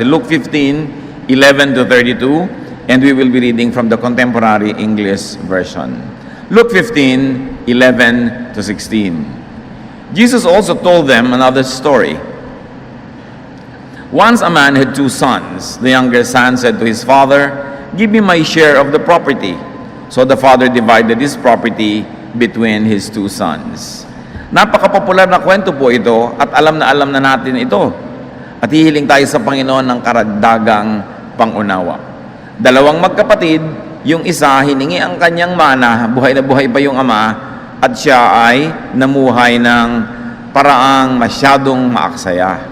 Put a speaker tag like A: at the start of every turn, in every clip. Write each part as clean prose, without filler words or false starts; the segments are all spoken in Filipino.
A: Luke 15, 11 to 32, and we will be reading from the Contemporary English Version. Luke 15, 11 to 16. Jesus also told them another story. Once a man had two sons. The younger son said to his father, "Give me my share of the property." So the father divided his property between his two sons. Napaka-popular na kwento po ito at alam na natin ito. At hihiling tayo sa Panginoon ng karagdagang pangunawa. Dalawang magkapatid, yung isa hiningi ang kanyang mana, buhay na buhay pa yung ama, at siya ay namuhay ng paraang masyadong maaksaya.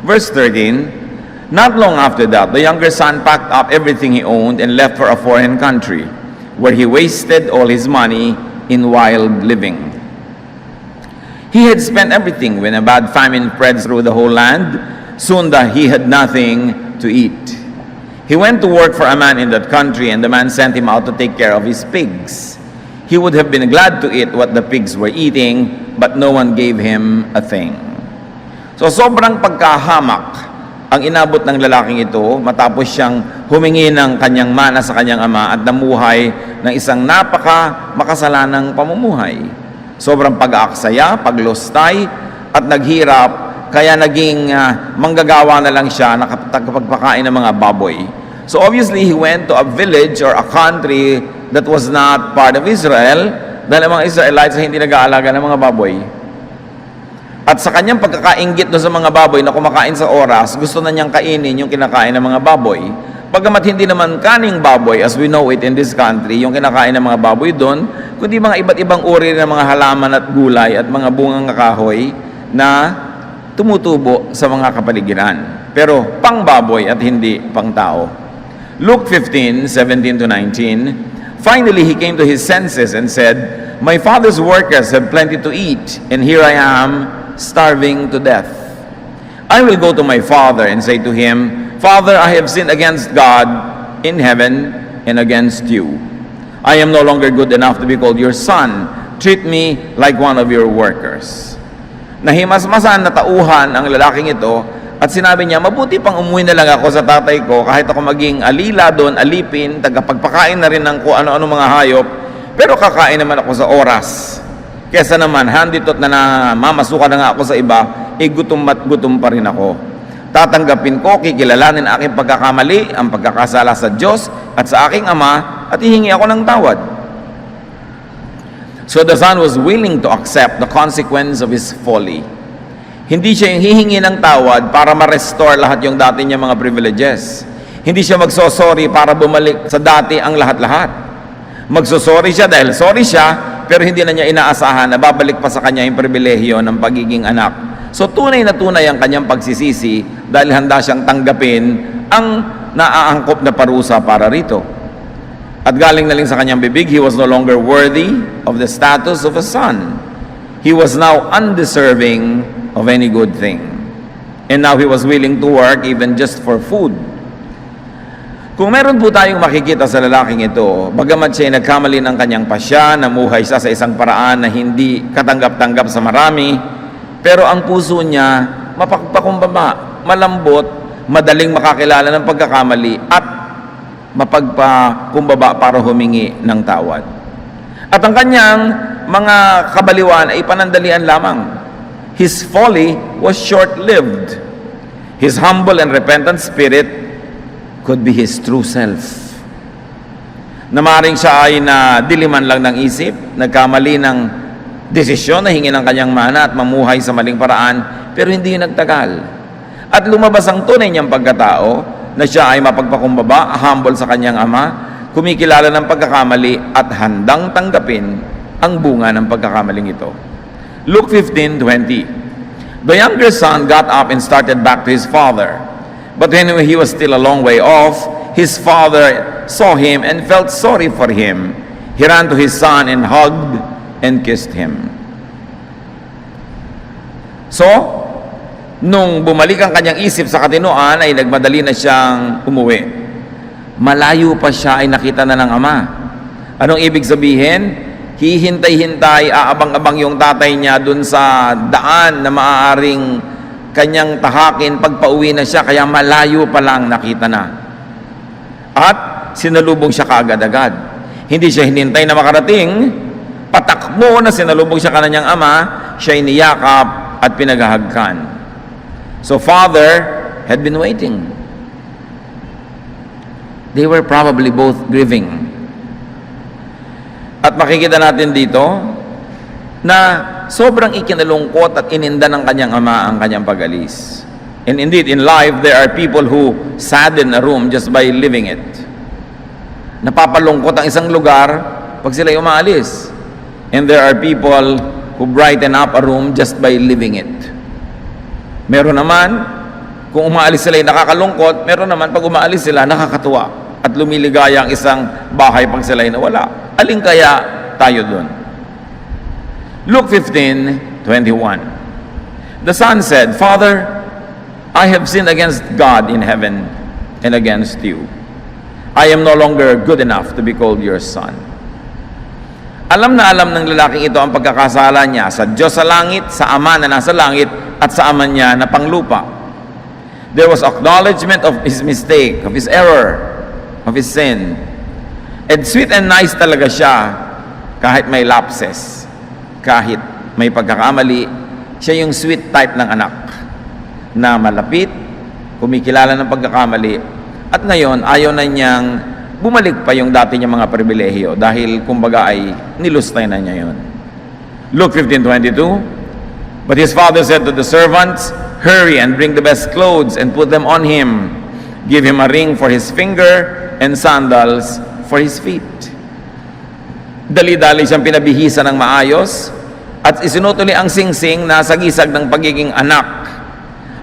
A: Verse 13, not long after that, the younger son packed up everything he owned and left for a foreign country, where he wasted all his money in wild living. He had spent everything when a bad famine spread through the whole land. Soon he had nothing to eat. He went to work for a man in that country, and the man sent him out to take care of his pigs. He would have been glad to eat what the pigs were eating, but no one gave him a thing. So sobrang pagkahamak ang inabot ng lalaking ito matapos siyang humingi ng kanyang mana sa kanyang ama at namuhay ng isang makasalanang pamumuhay. Sobrang pag-aaksaya, paglustay, at naghirap. Kaya naging manggagawa na lang siya nakapagpakain ng mga baboy. So obviously, he went to a village or a country that was not part of Israel dahil ang mga Israelites ay hindi nag-aalaga ng mga baboy. At sa kanyang pagkakainggit doon sa mga baboy na kumakain sa oras, gusto na niyang kainin yung kinakain ng mga baboy. Pagamat hindi naman kaning baboy, as we know it in this country, yung kinakain ng mga baboy doon, kundi mga iba't ibang uri ng mga halaman at gulay at mga bungang kahoy na tumutubo sa mga kapaligiran. Pero pang baboy at hindi pang tao. Luke 15, 17 to 19. Finally, he came to his senses and said, "My father's workers have plenty to eat, and here I am, starving to death. I will go to my father and say to him, 'Father, I have sinned against God in heaven and against you. I am no longer good enough to be called your son. Treat me like one of your workers.'" Nahimasmasan na tauhan ang lalaking ito at sinabi niya, "Mabuti pang umuwi na lang ako sa tatay ko kahit ako maging alila doon, alipin, tagapagpakain na rin ng kung ano-ano mga hayop, pero kakain naman ako sa oras. Kesa naman, handitot na mamasukan na nga ako sa iba, gutom at gutom pa rin ako. Tatanggapin ko, kikilalanin aking pagkakamali, ang pagkakasala sa Diyos at sa aking ama, at hihingi ako ng tawad." So the son was willing to accept the consequence of his folly. Hindi siya yung hihingi ng tawad para ma-restore lahat yung dati niya mga privileges. Hindi siya magsosorry para bumalik sa dati ang lahat-lahat. Magsosorry siya dahil sorry siya, pero hindi na niya inaasahan na babalik pa sa kanya yung pribilehiyo ng pagiging anak. So tunay na tunay ang kanyang pagsisisi dahil handa siyang tanggapin ang naaangkop na parusa para rito. At galing na lang sa kanyang bibig, he was no longer worthy of the status of a son. He was now undeserving of any good thing. And now he was willing to work even just for food. Kung meron po tayong makikita sa lalaking ito, bagamat siya nagkamali ng kanyang pasya, namuhay siya sa isang paraan na hindi katanggap-tanggap sa marami, pero ang puso niya mapagpakumbaba, malambot, madaling makakilala ng pagkakamali at mapagpakumbaba para humingi ng tawad. At ang kanyang mga kabaliwan ay panandalian lamang. His folly was short-lived. His humble and repentant spirit could be his true self. Namaring siya ay nadiliman lang ng isip, nagkamali ng desisyon na hingi ng kanyang mana at mamuhay sa maling paraan, pero hindi nagtagal. At lumabas ang tunay niyang pagkatao, na siya ay mapagpakumbaba, humble sa kanyang ama, kumikilala ng pagkakamali at handang tanggapin ang bunga ng pagkakamaling ito. Luke 15:20. The younger son got up and started back to his father. But when he was still a long way off, his father saw him and felt sorry for him. He ran to his son and hugged and kissed him. So, nung bumalik ang kanyang isip sa katinoan, ay nagmadali na siyang umuwi. Malayo pa siya ay nakita na ng ama. Anong ibig sabihin? Hihintay-hintay, aabang-abang yung tatay niya dun sa daan na maaaring kanyang tahakin pagpauwi na siya, kaya malayo pa lang nakita na. At sinalubong siya kaagad-agad. Hindi siya hinintay na makarating, patakbo na sinalubong siya kanyang ama, siya iniyakap at pinaghahagkan. So father had been waiting. They were probably both grieving. At makikita natin dito na sobrang ikinalungkot at ininda ng kanyang ama ang kanyang pag-alis. And indeed, in life, there are people who sadden a room just by living it. Napapalungkot ang isang lugar pag sila'y umaalis. And there are people who brighten up a room just by living it. Meron naman, kung umaalis sila'y nakakalungkot, meron naman pag umaalis sila, nakakatuwa at lumiligaya ang isang bahay pag sila'y nawala. Alin kaya tayo dun? Luke 15:21. The son said, Father, I have sinned against God in heaven and against you. I am no longer good enough to be called your son. Alam na alam ng lalaking ito ang pagkakasala niya sa Diyos sa langit, sa Ama na nasa langit, at sa ama niya na panglupa. There was acknowledgement of his mistake, of his error, of his sin. And sweet and nice talaga siya kahit may lapses, kahit may pagkakamali. Siya yung sweet type ng anak na malapit, kumikilala ng pagkakamali, at ngayon ayaw na niyang bumalik pa yung dati niyang mga pribilehiyo dahil kumbaga ay nilustay na niya yun. Luke 15:22. But his father said to the servants, hurry and bring the best clothes and put them on him. Give him a ring for his finger and sandals for his feet. Dali-dali siyang pinabihisa ng maayos at isinutuli ang singsing na sagisag ng pagiging anak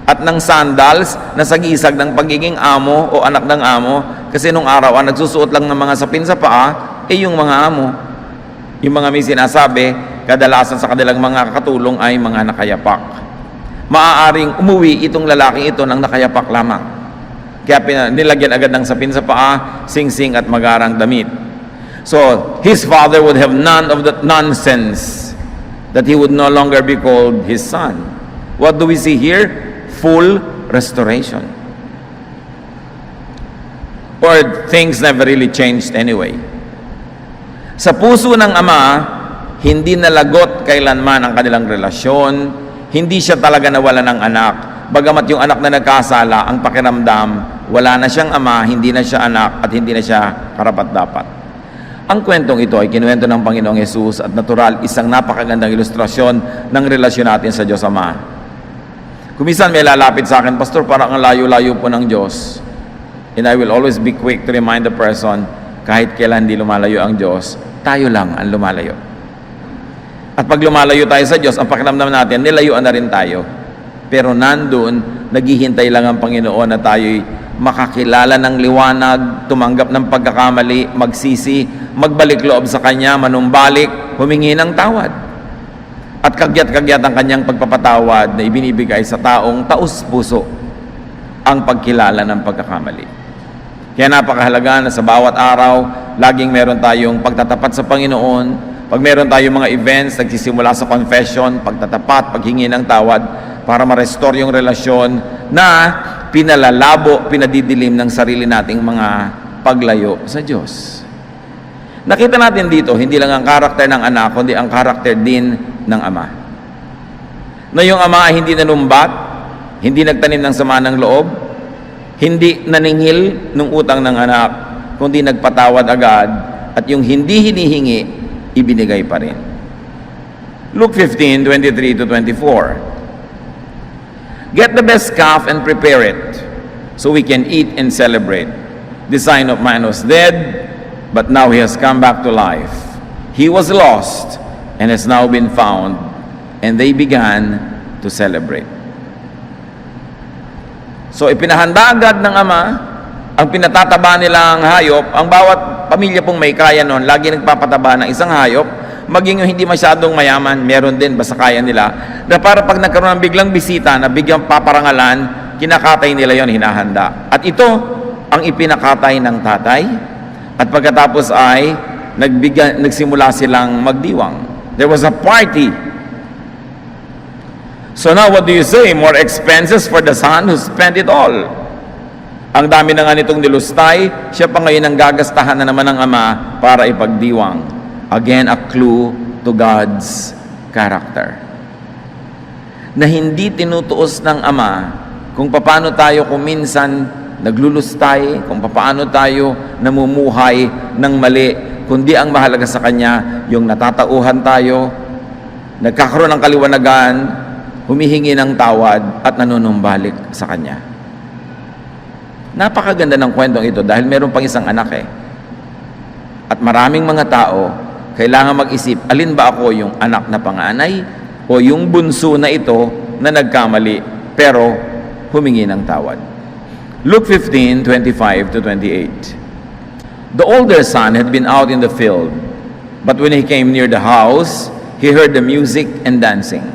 A: at ng sandals na sagisag ng pagiging amo o anak ng amo, kasi nung araw ang nagsusuot lang ng mga sapin sa paa yung mga amo. Yung mga may sinasabi, kadalasan sa kanilang mga katulong ay mga nakayapak. Maaaring umuwi itong lalaking ito ng nakayapak lamang. Kaya nilagyan agad ng sapin sa paa, singsing at magarang damit. So, his father would have none of that nonsense that he would no longer be called his son. What do we see here? Full restoration. Or things never really changed anyway. Sa puso ng ama, hindi nalagot kailanman ang kanilang relasyon, hindi siya talaga nawala ng anak. Bagamat yung anak na nagkasala, ang pakiramdam, wala na siyang ama, hindi na siya anak, at hindi na siya karapat-dapat. Ang kwentong ito ay kinuwento ng Panginoong Yesus at natural, isang napakagandang ilustrasyon ng relasyon natin sa Diyos Ama. Kumisan may lalapit sa akin, Pastor, parang ang layo-layo po ng Diyos. And I will always be quick to remind the person, kahit kailan hindi lumalayo ang Diyos, tayo lang ang lumalayo. At pag lumalayo tayo sa Diyos, ang pakiramdam natin, nilayuan na rin tayo. Pero nandun, naghihintay lang ang Panginoon na tayo'y makakilala ng liwanag, tumanggap ng pagkakamali, magsisi, magbalik loob sa Kanya, manumbalik, humingi ng tawad. At kagyat-kagyat ang Kanyang pagpapatawad na ibinibigay sa taong taus-puso ang pagkilala ng pagkakamali. Kaya napakahalaga na sa bawat araw, laging meron tayong pagtatapat sa Panginoon. Pag meron tayong mga events, nagsisimula sa confession, pagtatapat, paghingi ng tawad, para ma-restore yung relasyon na pinalalabo, pinadidilim ng sarili nating mga paglayo sa Diyos. Nakita natin dito, hindi lang ang karakter ng anak, kundi ang karakter din ng ama. Na yung ama ay hindi nanumbat, hindi nagtanim ng sama ng loob, hindi naningil ng utang ng anak, kundi nagpatawad agad, at yung hindi hinihingi, ibinigay pa rin. Luke 15:23-24. Get the best calf and prepare it, so we can eat and celebrate. This son of mine was dead, but now he has come back to life. He was lost, and has now been found. And they began to celebrate. So ipinahanda agad ng ama ang pinatataba nilang hayop. Ang bawat pamilya pong may kaya noon, lagi nagpapataba ng isang hayop, maging yung hindi masyadong mayaman, meron din basta kaya nila, na para pag nagkaroon ng biglang bisita na biglang paparangalan, kinakatay nila yon, hinahanda. At ito ang ipinakatay ng tatay, at pagkatapos ay nagsimula silang magdiwang. There was a party. So now what do you say? More expenses for the son who spent it all. Ang dami na nga nitong nilustay, siya pa ngayon ang gagastahan na naman ng ama para ipagdiwang. Again, a clue to God's character. Na hindi tinutuos ng ama kung paano tayo kuminsan naglulustay, kung paano tayo namumuhay ng mali, kundi ang mahalaga sa Kanya, yung natatauhan tayo, nagkakaroon ng kaliwanagan, humihingi ng tawad, at nanunumbalik sa Kanya. Napakaganda ng kwentong ito dahil meron pang isang anak At maraming mga tao, kailangan mag-isip, alin ba ako, yung anak na panganay o yung bunso na ito na nagkamali pero humingi ng tawad. Luke 15:25 to 28. The older son had been out in the field, but when he came near the house, he heard the music and dancing.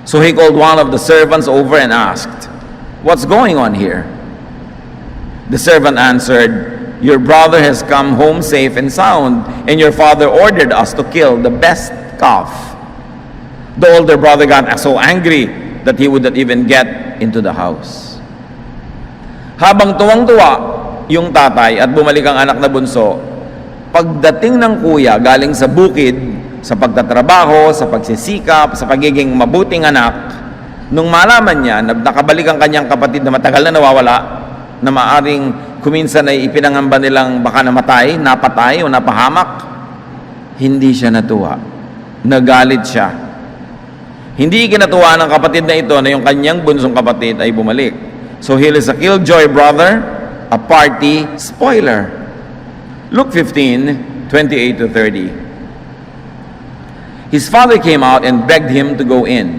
A: So he called one of the servants over and asked, "What's going on here?" The servant answered, "Your brother has come home safe and sound, and your father ordered us to kill the best calf." The older brother got so angry that he would not even get into the house. Habang tuwang-tuwa yung tatay at bumalik ang anak na bunso, pagdating ng kuya galing sa bukid, sa pagtatrabaho, sa pagsisikap, sa pagiging mabuting anak, nung malaman niya na nakabalik ang kanyang kapatid na matagal na nawawala, na maaring kuminsan ay ipinangamba nilang baka namatay, napatay o napahamak, hindi siya natuwa. Nagalit siya. Hindi ikinatuwa ng kapatid na ito na yung kanyang bunsong kapatid ay bumalik. So he is a killjoy brother, a party spoiler. Luke 15:28 to 30. His father came out and begged him to go in.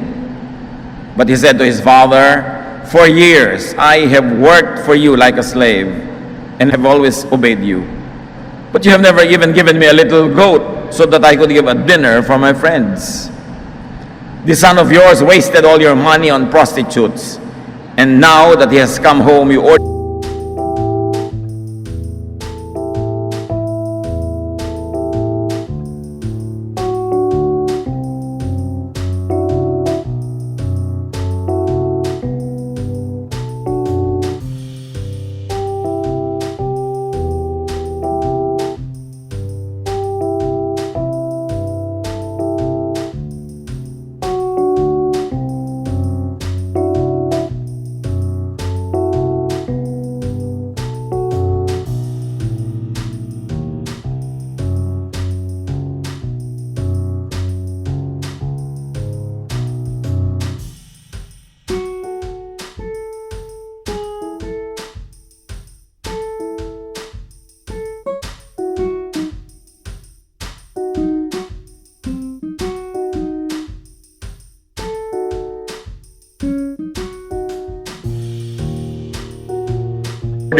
A: But he said to his father, "For years I have worked for you like a slave and have always obeyed you. But you have never even given me a little goat so that I could give a dinner for my friends. This son of yours wasted all your money on prostitutes, and now that he has come home, you order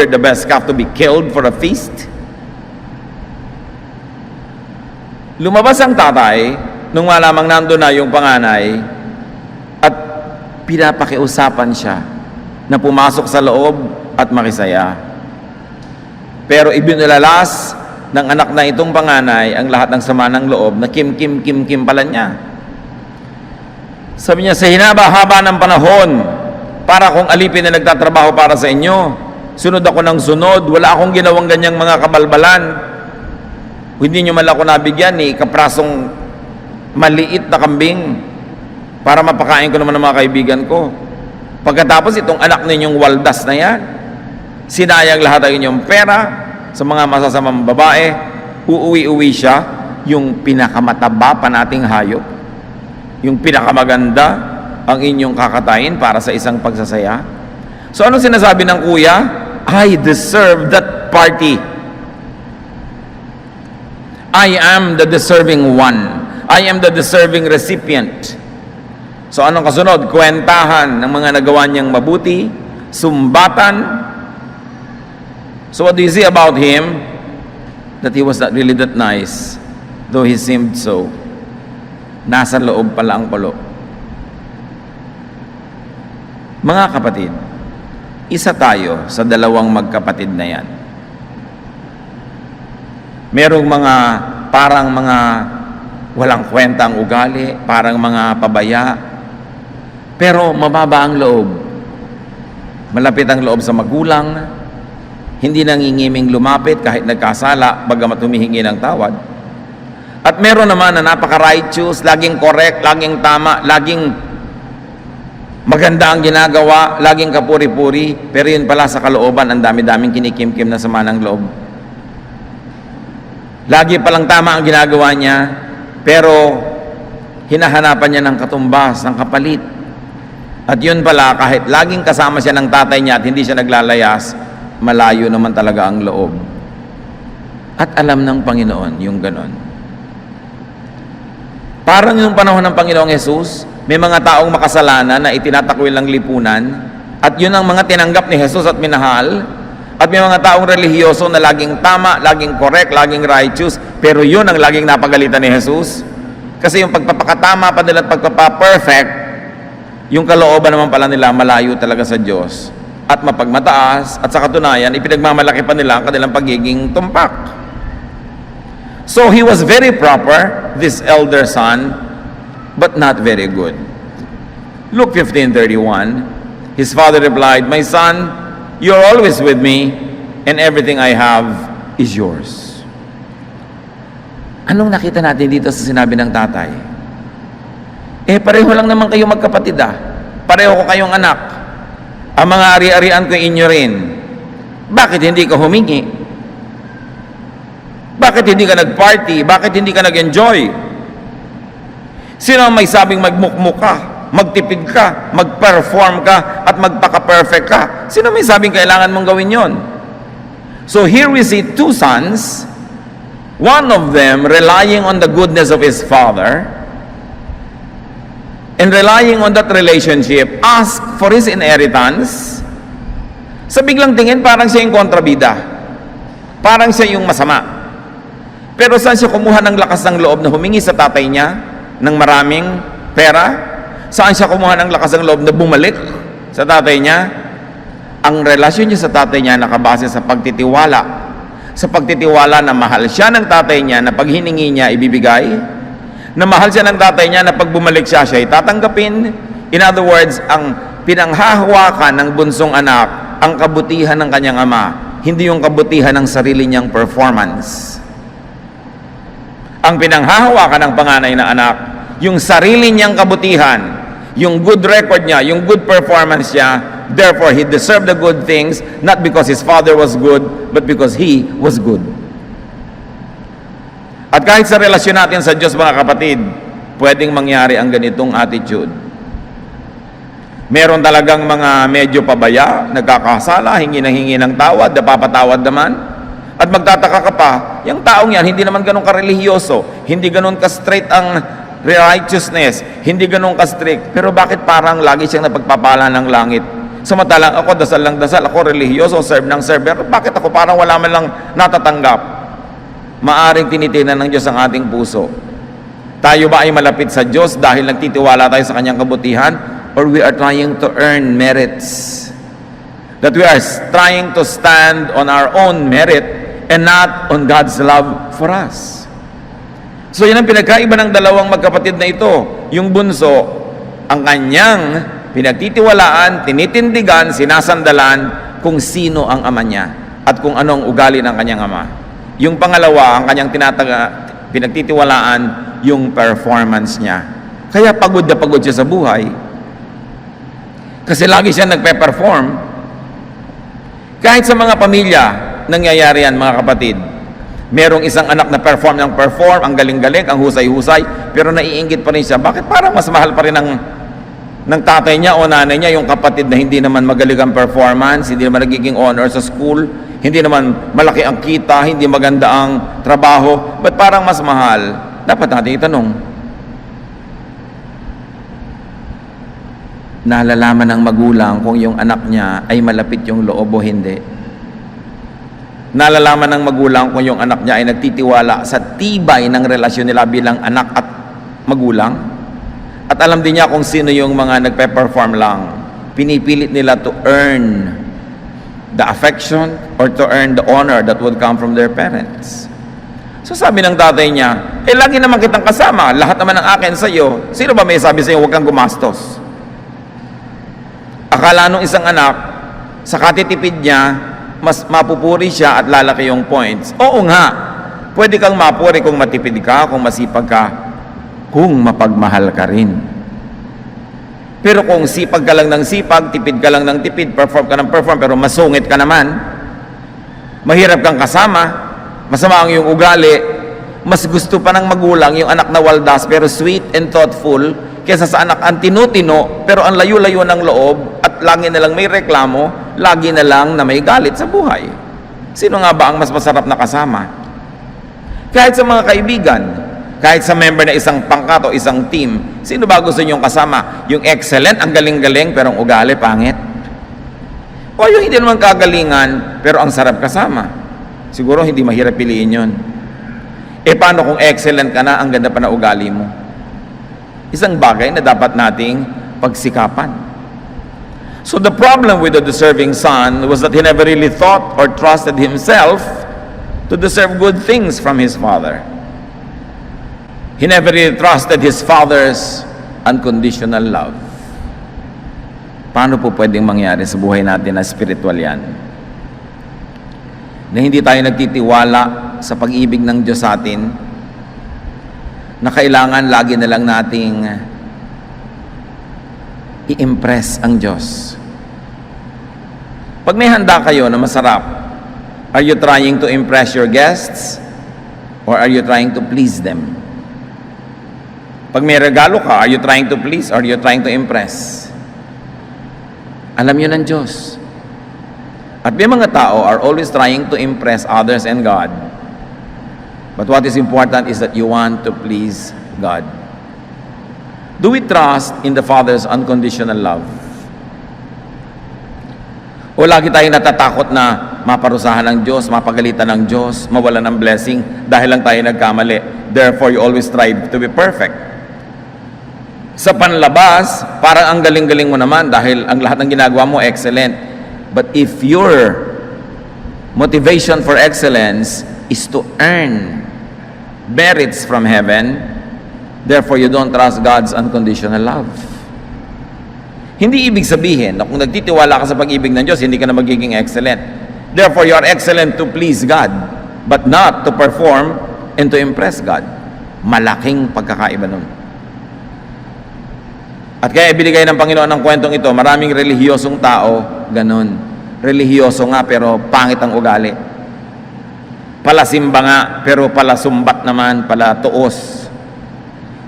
A: the best calf to be killed for a feast?" Lumabas ang tatay nung malamang nandun na yung panganay at pinapakiusapan siya na pumasok sa loob at makisaya. Pero ibinulalas ng anak na itong panganay ang lahat ng sama ng loob na kim pala niya. Sabi niya, "Sa hinaba-haba ng panahon, para kong alipin na nagtatrabaho para sa inyo, sunod ako ng sunod, wala akong ginawang ganyang mga kabalbalan. Hindi nyo man ako nabigyan ni kaprasong maliit na kambing para mapakain ko naman ng mga kaibigan ko. Pagkatapos itong anak ninyong waldas na yan, sinayang lahat ang inyong pera sa mga masasamang babae, uuwi-uwi siya, yung pinakamataba pa nating hayop, yung pinakamaganda ang inyong kakatayin para sa isang pagsasaya." So anong sinasabi ng kuya? I deserve that party. I am the deserving one. I am the deserving recipient. So anong kasunod? Kwentahan ng mga nagawa niyang mabuti, sumbatan. So what do you see about him? That he was not really that nice, though he seemed so. Nasa loob pala ang kulo. Mga kapatid, isa tayo sa dalawang magkapatid na yan. Merong mga parang mga walang kwentang ugali, parang mga pabaya, Pero mababa ang loob. Malapit ang loob sa magulang, hindi nangingiming lumapit kahit nagkasala, bagamat humihingi ng tawad. At meron naman na napaka-righteous, laging correct, laging tama, laging maganda ang ginagawa, laging kapuri-puri, pero yun pala sa kalooban, ang dami-daming kinikimkim na sama ng loob. Lagi palang tama ang ginagawa niya, pero hinahanapan niya ng katumbas, ng kapalit. At yun pala, kahit laging kasama siya ng tatay niya at hindi siya naglalayas, malayo naman talaga ang loob. At alam ng Panginoon yung ganon. Parang yung panahon ng Panginoong Jesus, may mga taong makasalanan na itinatakwil ng lipunan, at yun ang mga tinanggap ni Jesus at minahal. At may mga taong relihiyoso na laging tama, laging correct, laging righteous, pero yun ang laging napagalitan ni Jesus. Kasi yung pagpapakatama pa nila at pagpapa-perfect, yung kalooban naman pala nila malayo talaga sa Diyos at mapagmataas, at sa katunayan ipinagmamalaki pa nila ang kanilang pagiging tumpak. So he was very proper, this elder son, but not very good. Luke 15:31, his father replied, "My son, you're always with me, and everything I have is yours." Anong nakita natin dito sa sinabi ng tatay? Pareho lang naman kayo magkapatid Pareho ko kayong anak. Ang mga ari-arian ko inyo rin. Bakit hindi ka humingi? Bakit hindi ka nag-party? Bakit hindi ka nag-enjoy? Sino ang may sabing magmukmuk ka, magtipid ka, mag-perform ka, at magpaka-perfect ka? Sino may sabing kailangan mong gawin yon? So here we see two sons, one of them relying on the goodness of his father, and relying on that relationship, ask for his inheritance. Sa biglang tingin, parang siya yung kontrabida. Parang siya yung masama. Pero saan siya kumuha ng lakas ng loob na humingi sa tatay niya ng maraming pera? Saan siya kumuha ng lakas ng loob na bumalik sa tatay niya? Ang relasyon niya sa tatay niya nakabase sa pagtitiwala. Sa pagtitiwala na mahal siya ng tatay niya, na pag hiningi niya, ibibigay. Na mahal siya ng tatay niya, na pag bumalik siya, siya tatanggapin. In other words, ang pinanghahawakan ng bunsong anak, ang kabutihan ng kanyang ama, hindi yung kabutihan ng sarili niyang performance. Ang pinanghahawakan ng panganay na anak, yung sarili niyang kabutihan, yung good record niya, yung good performance niya. Therefore, he deserved the good things, not because his father was good, but because he was good. At kahit sa relasyon natin sa Diyos, mga kapatid, pwedeng mangyari ang ganitong attitude. Meron talagang mga medyo pabaya, nagkakasala, hingi ng tawad, napapatawad naman. At magtataka ka pa, yung taong yan, hindi naman ganun karelihiyoso, hindi ganun ka-straight ang righteousness, hindi ganun ka-strict. Pero bakit parang lagi siyang napagpapala ng langit? Samantalang ako, dasal lang dasal, ako relihiyoso, serve ng serve. Pero bakit ako parang wala man lang natatanggap? Maaring tinitingnan ng Diyos ang ating puso. Tayo ba ay malapit sa Diyos dahil nagtitiwala tayo sa kanyang kabutihan, or we are trying to earn merits? That we are trying to stand on our own merit and not on God's love for us. So yan ang pinagkaiba ng dalawang magkapatid na ito. Yung bunso, ang kanyang pinagtitiwalaan, tinitindigan, sinasandalan kung sino ang ama niya at kung anong ugali ng kanyang ama. Yung pangalawa, ang kanyang pinagtitiwalaan, yung performance niya. Kaya pagod na pagod siya sa buhay. Kasi lagi siya nagpe-perform. Kahit sa mga pamilya, nangyayari yan, mga kapatid. Merong isang anak na perform, ang galing-galing, ang husay-husay, pero naiinggit pa rin siya. Bakit parang mas mahal pa rin ng tatay niya o nanay niya yung kapatid na hindi naman magaling ang performance, hindi naman nagiging honor sa school, hindi naman malaki ang kita, hindi maganda ang trabaho, ba't parang mas mahal? Dapat natin itanong. Nalalaman ng magulang kung yung anak niya ay malapit yung loob o hindi. Nalalaman ng magulang kung yung anak niya ay nagtitiwala sa tibay ng relasyon nila bilang anak at magulang. At alam din niya kung sino yung mga nagpe-perform lang. Pinipilit nila to earn the affection or to earn the honor that would come from their parents. So sabi ng tatay niya, lagi naman kitang kasama, lahat naman ng akin sa iyo. Sino ba may sabi sa iyo, huwag kang gumastos? Akala nung isang anak, sa katitipid niya, mas mapupuri siya at lalaki yung points. Oo nga, pwede kang mapuri kung matipid ka, kung masipag ka, kung mapagmahal ka rin. Pero kung sipag ka lang ng sipag, tipid ka lang ng tipid, perform ka ng perform, pero masungit ka naman, mahirap kang kasama, masama ang iyong ugali, mas gusto pa ng magulang yung anak na waldas pero sweet and thoughtful kaysa sa anak ang tinutino pero ang layo-layo ng loob at lagi na lang may reklamo, lagi na lang na may galit sa buhay. Sino nga ba ang mas masarap na kasama? Kahit sa mga kaibigan, kahit sa member na isang pangkat o isang team, sino ba gusto niyong kasama? Yung excellent, ang galing-galing, pero ang ugali, pangit? O yung hindi naman kagalingan, pero ang sarap kasama? Siguro hindi mahirap piliin yun. E paano kung excellent ka na, ang ganda pa na ugali mo? Isang bagay na dapat nating pagsikapan. So the problem with the deserving son was that he never really thought or trusted himself to deserve good things from his father. He never really trusted his father's unconditional love. Paano po pwedeng mangyari sa buhay natin na spiritual yan? Na hindi tayo nagtitiwala sa pag-ibig ng Diyos sa atin, na kailangan lagi na lang nating i-impress ang Diyos. Pag may handa kayo na masarap, are you trying to impress your guests or are you trying to please them? Pag may regalo ka, are you trying to please or are you trying to impress? Alam yun ng Diyos. At may mga tao are always trying to impress others and God. But what is important is that you want to please God. Do we trust in the Father's unconditional love? O lagi tayong natatakot na maparusahan ng Diyos, mapagalitan ng Diyos, mawalan ng blessing dahil lang tayo nagkamali. Therefore, you always strive to be perfect. Sa panlabas, parang ang galing-galing mo naman dahil ang lahat ng ginagawa mo excellent. But if your motivation for excellence is to earn merits from heaven, therefore you don't trust God's unconditional love. Hindi ibig sabihin na kung nagtitiwala ka sa pag-ibig ng Diyos, hindi ka na magiging excellent. Therefore, you are excellent to please God, but not to perform and to impress God. Malaking pagkakaiba nun. At kaya ibinigay ng Panginoon ng kwentong ito, maraming relihiyosong tao, ganun. Relihiyoso nga pero pangit ang ugali. Palasimba nga pero palasumbat naman, palatuos.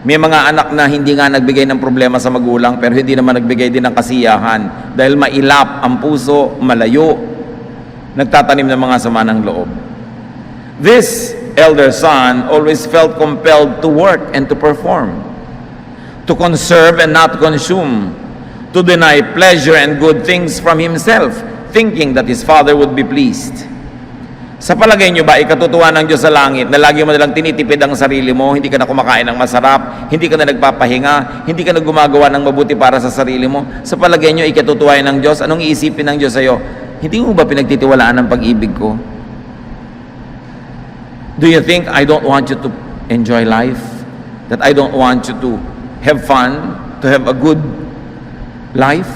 A: May mga anak na hindi nga nagbigay ng problema sa magulang pero hindi naman nagbigay din ng kasiyahan dahil mailap ang puso, malayo, nagtatanim ng mga sama ng loob. This elder son always felt compelled to work and to perform, to conserve and not consume, to deny pleasure and good things from himself, thinking that his father would be pleased. Sa palagay nyo ba, ikatutuwa ng Diyos sa langit na lagi mo nalang tinitipid ang sarili mo, hindi ka na kumakain ng masarap, hindi ka na nagpapahinga, hindi ka na gumagawa ng mabuti para sa sarili mo? Sa palagay nyo, ikatutuwa ng Diyos, anong iisipin ng Diyos sa'yo? Hindi mo ba pinagtitiwalaan ng pag-ibig ko? Do you think I don't want you to enjoy life? That I don't want you to have fun, to have a good life?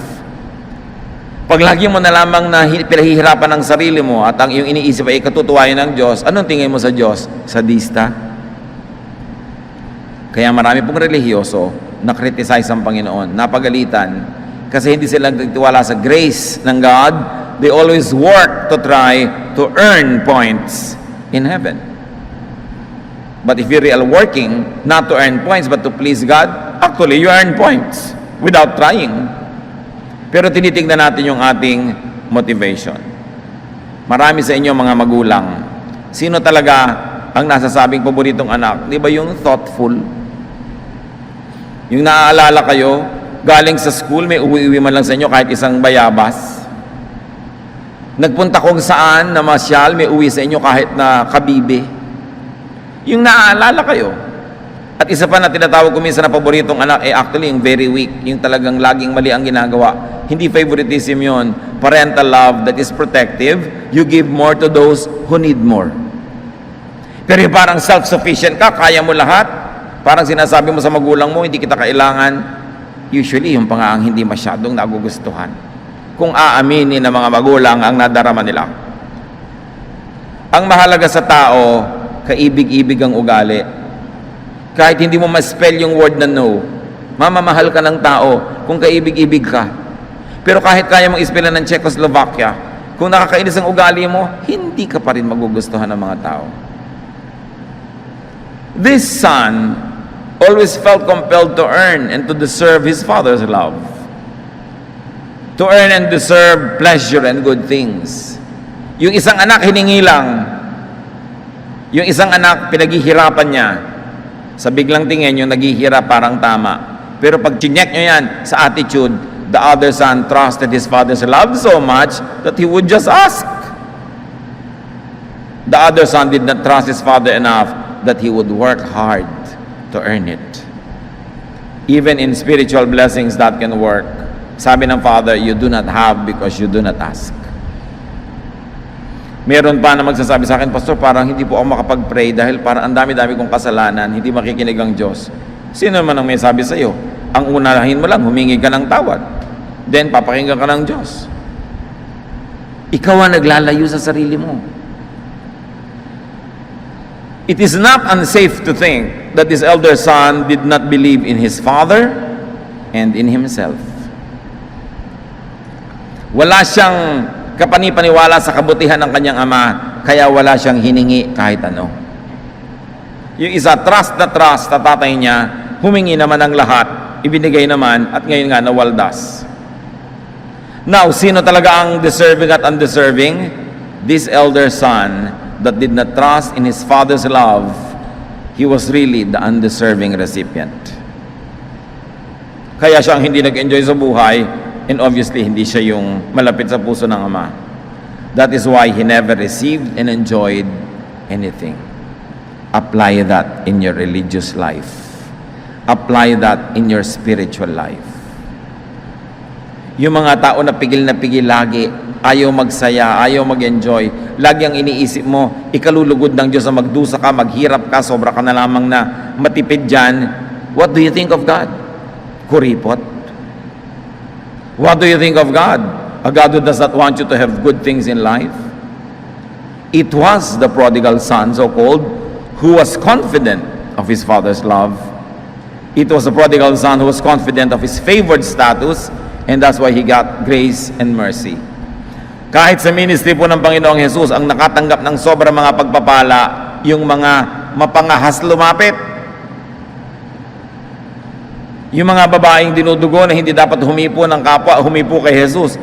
A: Pag lagi mo na lamang na pinahihirapan ng sarili mo at ang iyong iniisip ay katutuwayan ng Diyos, anong tingin mo sa Diyos? Sadista? Kaya marami pong relihiyoso na criticize ang Panginoon, napagalitan, kasi hindi sila nagtitiwala sa grace ng God. They always work to try to earn points in heaven. But if you're real working, not to earn points, but to please God, actually, you earn points without trying. Pero tinitingnan natin yung ating motivation. Marami sa inyo mga magulang, sino talaga ang nasasabing paboritong anak? Di ba yung thoughtful? Yung naaalala kayo, galing sa school, may uwi-uwi man lang sa inyo kahit isang bayabas. Nagpunta kung saan na masyal, may uwi sa inyo kahit na kabibe. Yung naaalala kayo. At isa pa na tinatawag ko minsan na paboritong anak, actually yung very weak, yung talagang laging mali ang ginagawa. Hindi favoritism yon, parental love that is protective. You give more to those who need more. Pero yung parang self-sufficient ka, kaya mo lahat, parang sinasabi mo sa magulang mo, hindi kita kailangan. Usually, yung pa nga ang hindi masyadong nagugustuhan. kung aaminin ng mga magulang ang nadarama nila. Ang mahalaga sa tao, kaibig-ibig ang ugali. Kahit hindi mo ma-spell yung word na no, mamamahal ka ng tao kung kaibig-ibig ka. Pero kahit kaya mong ispellan ng Czechoslovakia, kung nakakainis ang ugali mo, hindi ka pa rin magugustuhan ng mga tao. This son always felt compelled to earn and to deserve his father's love. To earn and deserve pleasure and good things. Yung isang anak hiningi lang. Yung isang anak pinaghihirapan niya. Sa biglang tingin yung naghihirap parang tama. Pero pag chinyek nyo yan sa attitude, the other son trusted his father's love so much that he would just ask. The other son did not trust his father enough that he would work hard to earn it. Even in spiritual blessings that can work. Sabi ng father, you do not have because you do not ask. Meron pa na magsasabi sa akin, Pastor, parang hindi po ako makapag-pray dahil parang ang dami-dami kong kasalanan, hindi makikinig ang Diyos. Sino naman ang may sabi sa iyo? Ang unahin mo lang, humingi ka ng tawad. Then, papakinggan ka ng Diyos. Ikaw ang naglalayo sa sarili mo. It is not unsafe to think that this elder son did not believe in his father and in himself. Wala siyang kapanipaniwala sa kabutihan ng kanyang ama, kaya wala siyang hiningi kahit ano. Yung isa, trust na tatay niya, humingi naman ng lahat, ibinigay naman, at ngayon nga nawaldas. Now, sino talaga ang deserving at undeserving? This elder son that did not trust in his father's love, he was really the undeserving recipient. Kaya siya ang hindi nag-enjoy sa buhay, and obviously, hindi siya yung malapit sa puso ng ama. That is why he never received and enjoyed anything. Apply that in your religious life. Apply that in your spiritual life. Yung mga tao na pigil lagi, ayaw magsaya, ayaw mag-enjoy, lagi ang iniisip mo, ikalulugod ng Diyos na magdusa ka, maghirap ka, sobra ka na lamang na matipid dyan. What do you think of God? Kuripot. What do you think of God? A God who does not want you to have good things in life? It was the prodigal son, so-called, who was confident of his father's love. It was the prodigal son who was confident of his favored status, and that's why he got grace and mercy. Kahit sa ministry po ng Panginoong Jesus, ang nakatanggap ng sobrang mga pagpapala, yung mga mapangahas lumapit. Yung mga babaeng dinudugo na hindi dapat humipo ng kapwa, humipo kay Jesus.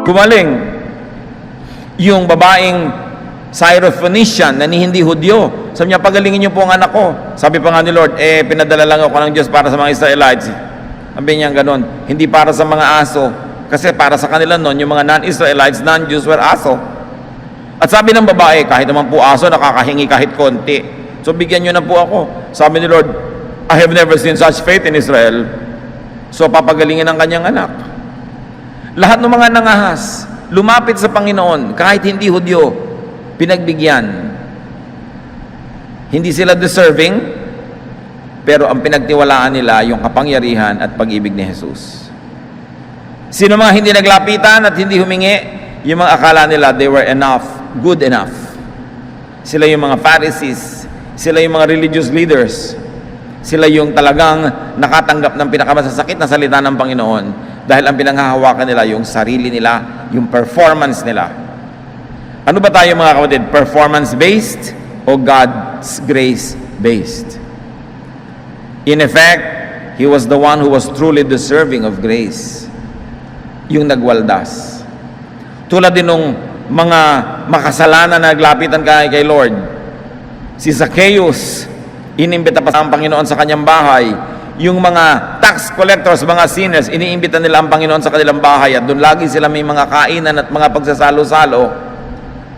A: Gumaling yung babaeng Syrophoenician na hindi Hudyo. Sabi niya, pagalingin niyo po ang anak ko. Sabi pa nga ni Lord, pinadala lang ako ng Diyos para sa mga Israelites. Sabi niya ganon, hindi para sa mga aso. Kasi para sa kanila noon, yung mga non-Israelites, non-Jews were aso. At sabi ng babae, kahit naman po aso, nakakahingi kahit konti. So bigyan niyo na po ako. Sabi ni Lord, I have never seen such faith in Israel. So papagalingin ang kanyang anak. Lahat ng mga nangahas, lumapit sa Panginoon, kahit hindi Hudyo, pinagbigyan. Hindi sila deserving, pero ang pinagtiwalaan nila yung kapangyarihan at pag-ibig ni Jesus. Sino mga hindi naglapitan at hindi humingi, yung mga akala nila they were enough, good enough. Sila yung mga Pharisees, sila yung mga religious leaders, sila yung talagang nakatanggap ng pinakamasasakit na salita ng Panginoon. Dahil ang pinanghahawakan nila yung sarili nila, yung performance nila. Ano ba tayo mga kapatid? Performance-based o God's grace-based? In effect, he was the one who was truly deserving of grace. Yung nagwaldas. Tulad din nung mga makasalanan na naglapitan kay Lord. Si Zacchaeus, inimbita pa ang Panginoon sa kanyang bahay. Yung mga tax collectors, mga sinners, iniimbita nila ang Panginoon sa kanilang bahay at doon lagi sila may mga kainan at mga pagsasalo-salo.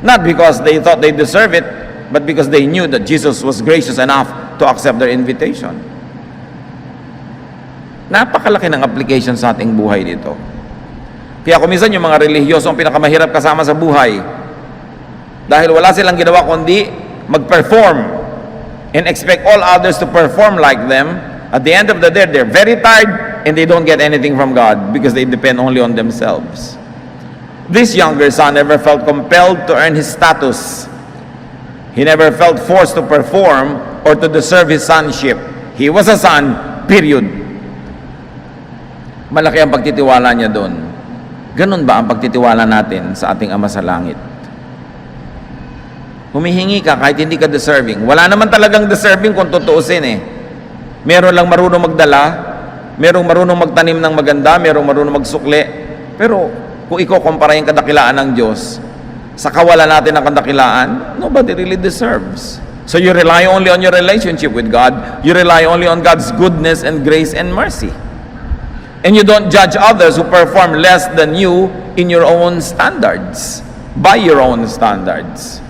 A: Not because they thought they deserve it, but because they knew that Jesus was gracious enough to accept their invitation. Napakalaki ng application sa ating buhay dito. Kaya kuminsan yung mga relihiyoso ang pinakamahirap kasama sa buhay. Dahil wala silang ginawa kundi mag-perform and expect all others to perform like them. At the end of the day, they're very tired and they don't get anything from God because they depend only on themselves. This younger son never felt compelled to earn his status. He never felt forced to perform or to deserve his sonship. He was a son, period. Malaki ang pagtitiwala niya doon. Ganun ba ang pagtitiwala natin sa ating Ama sa Langit? Humihingi ka kahit hindi ka deserving. Wala naman talagang deserving kung tutuusin eh. Meron lang marunong magdala, merong marunong magtanim ng maganda, merong marunong magsukli. Pero kung ikukumpara yung kadakilaan ng Diyos, sa kawalan natin ng kadakilaan, nobody really deserves. So you rely only on your relationship with God. You rely only on God's goodness and grace and mercy. And you don't judge others who perform less than you in your own standards, by your own standards.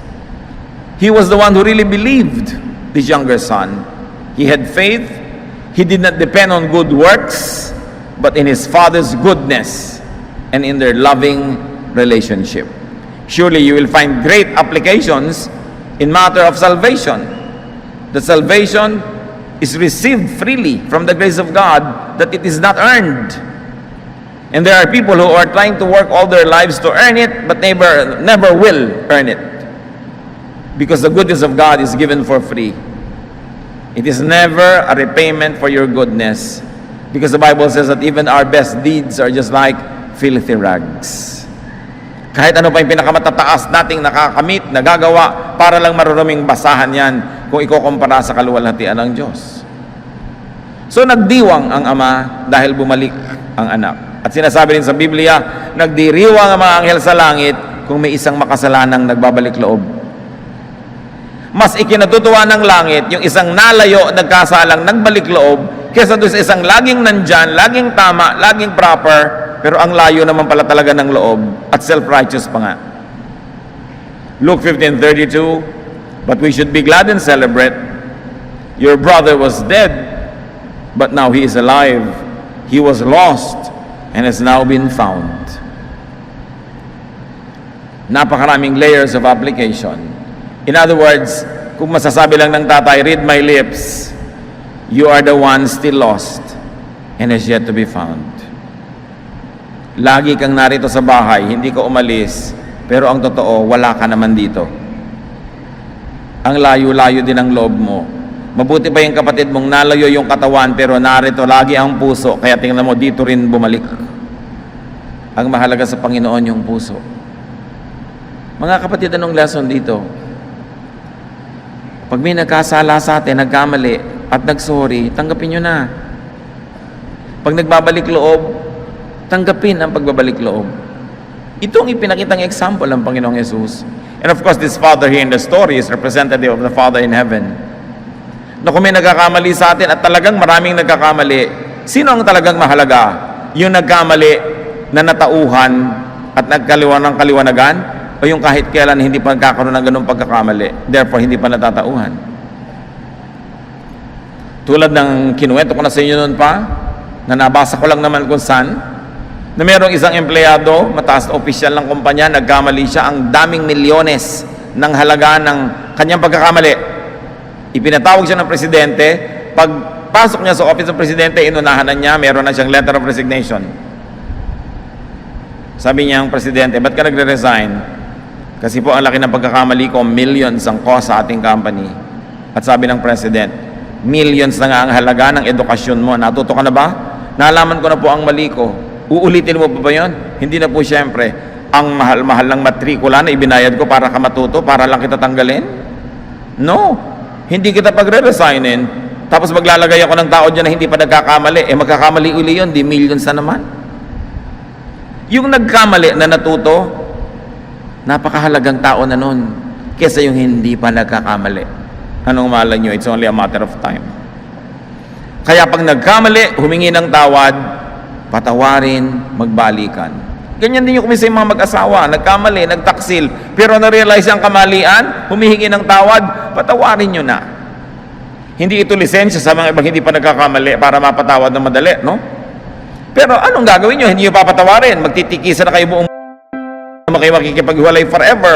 A: He was the one who really believed, this younger son. He had faith. He did not depend on good works, but in his father's goodness and in their loving relationship. Surely you will find great applications in matter of salvation. The salvation is received freely from the grace of God, that it is not earned. And there are people who are trying to work all their lives to earn it, but never will earn it. Because the goodness of God is given for free. It is never a repayment for your goodness. Because the Bible says that even our best deeds are just like filthy rags. Kahit ano pa yung pinakamatataas nating nakakamit, nagagawa, para lang marunuming basahan yan kung ikukumpara sa kaluwalhatian ng Diyos. So nagdiwang ang Ama dahil bumalik ang anak. At sinasabi rin sa Biblia, nagdiriwang ang mga anghel sa langit kung may isang makasalanang nagbabalik loob. Mas ikinatutuwa ng langit yung isang nalayo, nagkasalang, nagbalik loob, kesa doon sa isang laging nandyan, laging tama, laging proper, pero ang layo naman pala talaga ng loob at self-righteous pa nga. Luke 15:32, but we should be glad and celebrate. Your brother was dead, but now he is alive. He was lost and has now been found. Napakaraming layers of application. In other words, kung masasabi lang ng tatay, read my lips, you are the one still lost and has yet to be found. Lagi kang narito sa bahay, hindi ka umalis, pero ang totoo, wala ka naman dito. Ang layo-layo din ang loob mo. Mabuti pa yung kapatid mong nalayo yung katawan, pero narito lagi ang puso, kaya tingnan mo, dito rin bumalik. Ang mahalaga sa Panginoon yung puso. Mga kapatid, anong lesson dito? Pag may nagkasala sa atin, nagkamali, at nagsorry, tanggapin nyo na. Pag nagbabalik loob, tanggapin ang pagbabalik loob. Ito ang ipinakitang example ng Panginoong Yesus. And of course, this Father here in the story is representative of the Father in heaven. Na kung may nagkakamali sa atin at talagang maraming nagkakamali, sino ang talagang mahalaga? Yung nagkamali na natauhan at nagkaliwan ng kaliwanagan? O yung kahit kailan hindi pa nagkakaroon ng ganung pagkakamali, therefore hindi pa natatauhan? Tulad ng kinuwento ko na sa inyo noon pa, na nabasa ko lang naman kung saan, na mayroong isang empleyado, mataas na opisyal ng kumpanya, nagkamali siya, ang daming milyones ng halaga ng kanyang pagkakamali. Ipinatawag siya ng presidente, pagpasok niya sa office ng presidente, inunahan na niya, meron na siyang letter of resignation. Sabi niya ang presidente, ba't ka nagre-resign? Kasi po ang laki ng pagkakamali ko, millions ang cost sa ating company. At sabi ng president, millions na nga ang halaga ng edukasyon mo. Natuto ka na ba? Nalaman ko na po ang mali ko. Uulitin mo pa ba yun? Hindi na po siyempre. Ang mahal-mahal ng matrikula na ibinayad ko para ka matuto, para lang kita tanggalin? No. Hindi kita pagre-resignin, tapos maglalagay ako ng tao dyan na hindi pa nagkakamali. Magkakamali uli yun, di millions na naman. Yung nagkamali na natuto, napakahalagang tao na nun, kesa yung hindi pa nagkakamali. Anong malay nyo? It's only a matter of time. Kaya pag nagkamali, humingi ng tawad, patawarin, magbalikan. Ganyan din yung kumisa yung mga mag-asawa, nagkamali, nagtaksil, pero na-realize ang kamalian, humihingi ng tawad, patawarin nyo na. Hindi ito lisensya sa mga ibang hindi pa nagkakamali para mapatawad na madali, no? Pero anong gagawin nyo? Hindi nyo papatawarin, magtitikisa na kayo buong kayo makikipaghiwalay forever.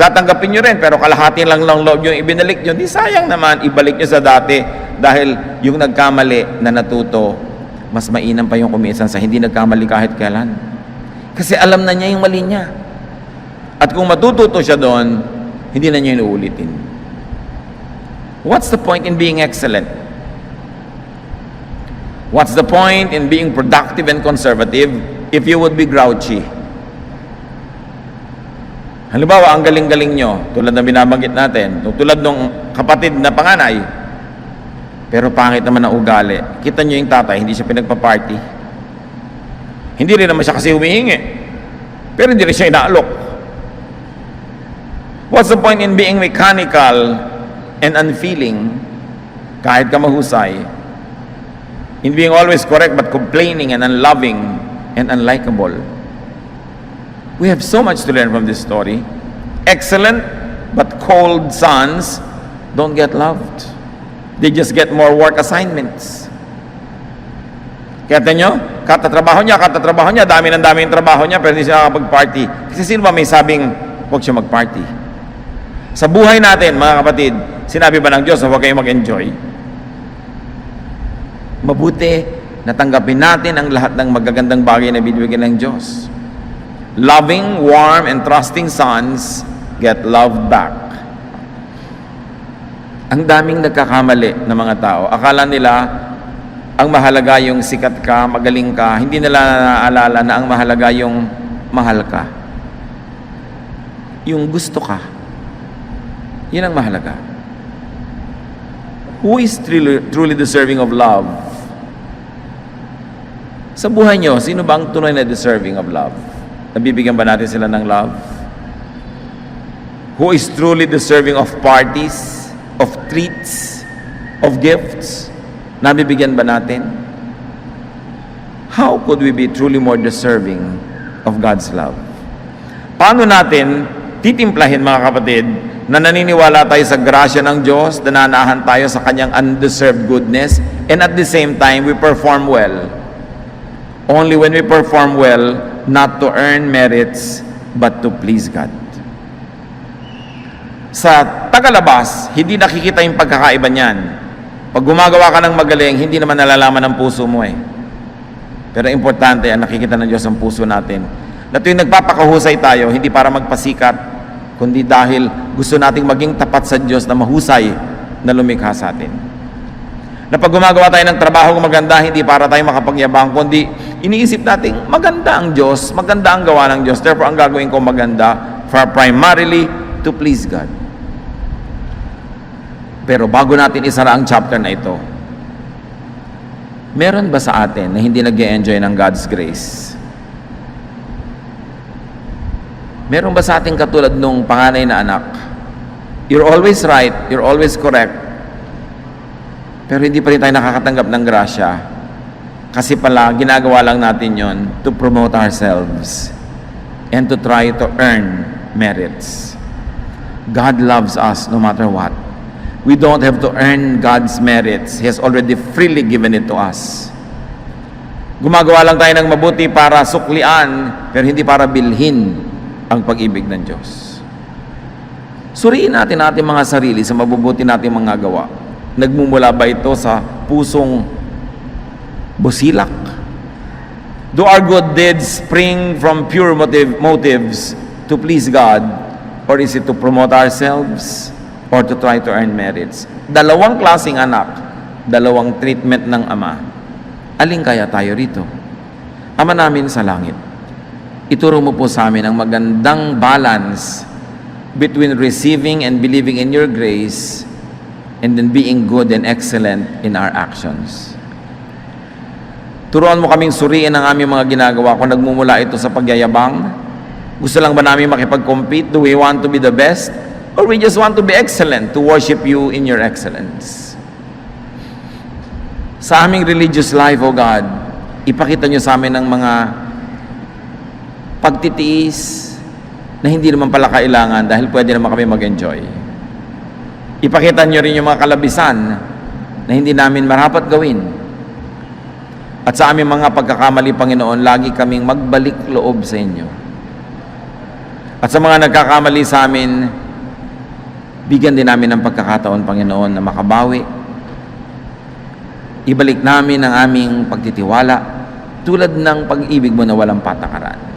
A: Tatanggapin nyo rin, pero kalahati lang ng loob yung ibinalik nyo, di sayang naman, ibalik nyo sa dati, dahil yung nagkamali na natuto, mas mainam pa yung kumisan sa hindi nagkamali kahit kailan. Kasi alam na niya yung mali niya. At kung matututo siya doon, hindi na niya inuulitin. What's the point in being excellent? What's the point in being productive and conservative if you would be grouchy? Halimbawa, ang galing-galing nyo, tulad na binabanggit natin, tulad nung kapatid na panganay, pero pangit naman ang ugali. Kita nyo yung tatay, hindi siya pinagpa-party. Hindi rin naman siya kasi humihingi. Pero hindi rin siya inaalok. What's the point in being mechanical and unfeeling, kahit ka mahusay, in being always correct but complaining and unloving and unlikable? We have so much to learn from this story. Excellent but cold sons don't get loved. They just get more work assignments. Kaya nyo, katatrabaho niya, dami ng trabaho niya, pero hindi siya nakapag-party. Kasi sino ba may sabing, huwag siya mag-party? Sa buhay natin, mga kapatid, sinabi ba ng Diyos na huwag kayo mag-enjoy? Mabuti, natanggapin natin ang lahat ng magagandang bagay na binibigyan ng Diyos. Loving, warm, and trusting sons get loved back. Ang daming nagkakamali ng mga tao. Akala nila, ang mahalaga yung sikat ka, magaling ka. Hindi nila naaalala na ang mahalaga yung mahal ka. Yung gusto ka. Yan ang mahalaga. Who is truly deserving of love? Sa buhay nyo, sino ba ang tunay na deserving of love? Nabibigyan ba natin sila ng love? Who is truly deserving of parties, of treats, of gifts? Nabibigyan ba natin? How could we be truly more deserving of God's love? Paano natin titimplahin, mga kapatid, na naniniwala tayo sa grasya ng Diyos, nananahan tayo sa kanyang undeserved goodness, and at the same time, we perform well. Only when we perform well, not to earn merits, but to please God. Sa tagalabas, hindi nakikita yung pagkakaiba niyan. Pag gumagawa ka ng magaling, hindi naman nalalaman ng puso mo eh. Pero importante, ang nakikita ng Diyos ang puso natin. Na tuwing nagpapakahusay tayo, hindi para magpasikat, kundi dahil gusto nating maging tapat sa Diyos na mahusay na lumikha sa atin. Na pag gumagawa tayo ng trabaho maganda, hindi para tayo makapagyabang, kundi iniisip natin, maganda ang Diyos, maganda ang gawa ng Diyos, therefore ang gagawin ko maganda for primarily to please God. Pero bago natin isara ang chapter na ito, meron ba sa atin na hindi nag-e-enjoy ng God's grace? Meron ba sa atin katulad nung panganay na anak? You're always right, you're always correct, pero hindi pa rin tayo nakakatanggap ng grasya. Kasi pala, ginagawa lang natin yon to promote ourselves and to try to earn merits. God loves us no matter what. We don't have to earn God's merits. He has already freely given it to us. Gumagawa lang tayo ng mabuti para suklian, pero hindi para bilhin ang pag-ibig ng Diyos. Suriin natin ating mga sarili sa mabubuti nating mga gawa. Nagmumula ba ito sa pusong busilak? Do our good deeds spring from pure motives to please God, or is it to promote ourselves or to try to earn merits? Dalawang klaseng anak, dalawang treatment ng ama. Alin kaya tayo rito? Ama namin sa langit, ituro mo po sa amin ang magandang balance between receiving and believing in your grace and then being good and excellent in our actions. Turuan mo kaming suriin ang aming mga ginagawa kung nagmumula ito sa pagyayabang. Gusto lang ba namin makipag-compete? Do we want to be the best? Or we just want to be excellent, to worship you in your excellence? Sa aming religious life, O God, ipakita nyo sa amin ang mga pagtitiis na hindi naman pala kailangan dahil pwede naman kami mag-enjoy. Ipakita nyo rin yung mga kalabisan na hindi namin marapat gawin. At sa aming mga pagkakamali, Panginoon, lagi kaming magbalik loob sa inyo. At sa mga nagkakamali sa amin, bigyan din namin ng pagkakataon, Panginoon, na makabawi. Ibalik namin ang aming pagtitiwala tulad ng pag-ibig mo na walang patakaran.